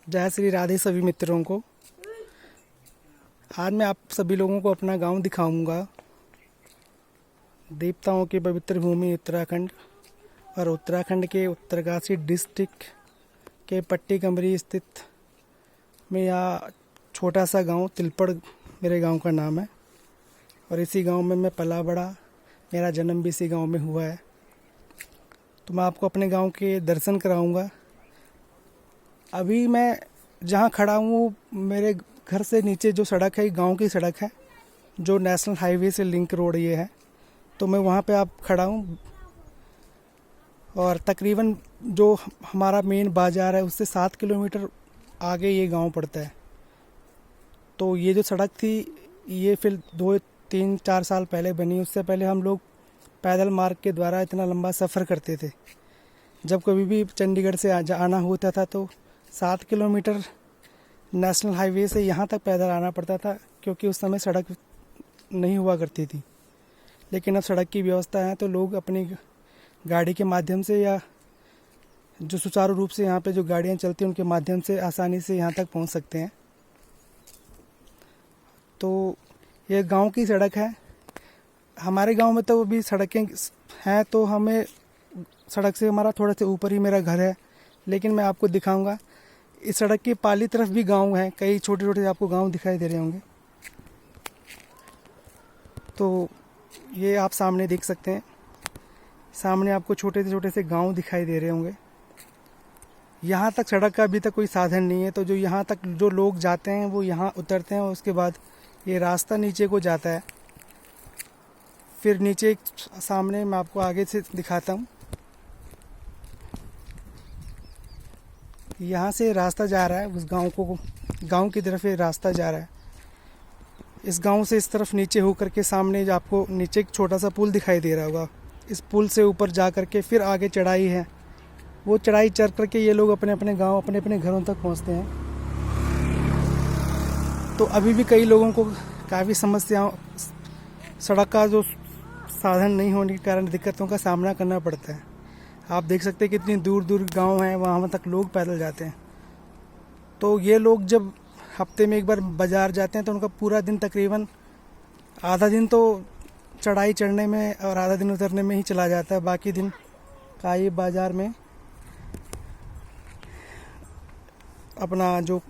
जय श्री राधे सभी मित्रों को। आज मैं आप सभी लोगों को अपना गांव दिखाऊंगा। देवताओं की पवित्र भूमि उत्तराखंड और उत्तराखंड के उत्तरकाशी डिस्ट्रिक्ट के पट्टी कमरी स्थित में यह छोटा सा गांव तिलपड़ मेरे गांव का नाम है और इसी गांव में मैं पला बड़ा। मेरा जन्म भी इसी गांव में हुआ है। तो मैं आपको अपने गांव के दर्शन कराऊंगा। अभी मैं जहाँ खड़ा हूँ मेरे घर से नीचे जो सड़क है गांव की सड़क है, जो नेशनल हाईवे से लिंक रोड ये है। तो मैं वहाँ पे आप खड़ा हूँ और तकरीबन जो हमारा मेन बाज़ार है उससे 7 किलोमीटर आगे ये गांव पड़ता है। तो ये जो सड़क थी ये फिर 2-3-4 साल पहले बनी। उससे पहले हम लोग पैदल मार्ग के द्वारा इतना लंबा सफ़र करते थे। जब कभी भी चंडीगढ़ से आना होता था तो 7 किलोमीटर नेशनल हाईवे से यहाँ तक पैदल आना पड़ता था, क्योंकि उस समय सड़क नहीं हुआ करती थी। लेकिन अब सड़क की व्यवस्था है तो लोग अपनी गाड़ी के माध्यम से या जो सुचारू रूप से यहाँ पे जो गाड़ियाँ चलती हैं उनके माध्यम से आसानी से यहाँ तक पहुँच सकते हैं। तो ये गांव की सड़क है। हमारे गांव में तो अभी सड़कें हैं, तो हमें सड़क से हमारा थोड़ा सा ऊपर ही मेरा घर है। लेकिन मैं आपको दिखाऊंगा इस सड़क की पाली तरफ भी गांव हैं, कई छोटे छोटे आपको गांव दिखाई दे रहे होंगे। तो ये आप सामने देख सकते हैं, सामने आपको छोटे से गांव दिखाई दे रहे होंगे। यहाँ तक सड़क का अभी तक कोई साधन नहीं है। तो जो यहाँ तक जो लोग जाते हैं वो यहाँ उतरते हैं और उसके बाद ये रास्ता नीचे को जाता है। फिर नीचे सामने मैं आपको आगे से दिखाता हूँ। यहाँ से रास्ता जा रहा है उस गांव की तरफ ये रास्ता जा रहा है। इस गांव से इस तरफ नीचे होकर के सामने जो आपको नीचे एक छोटा सा पुल दिखाई दे रहा होगा, इस पुल से ऊपर जा करके फिर आगे चढ़ाई है। वो चढ़ाई चढ़ करके ये लोग अपने अपने गांव अपने अपने घरों तक पहुंचते हैं। तो अभी भी कई लोगों को काफ़ी समस्याओं, सड़क का जो साधन नहीं होने के कारण दिक्कतों का सामना करना पड़ता है। आप देख सकते हैं कितनी दूर दूर गांव हैं, वहाँ तक लोग पैदल जाते हैं। तो ये लोग जब हफ्ते में एक बार बाज़ार जाते हैं तो उनका पूरा दिन तकरीबन आधा दिन तो चढ़ाई चढ़ने में और आधा दिन उतरने में ही चला जाता है। बाकी दिन का ये बाज़ार में अपना जो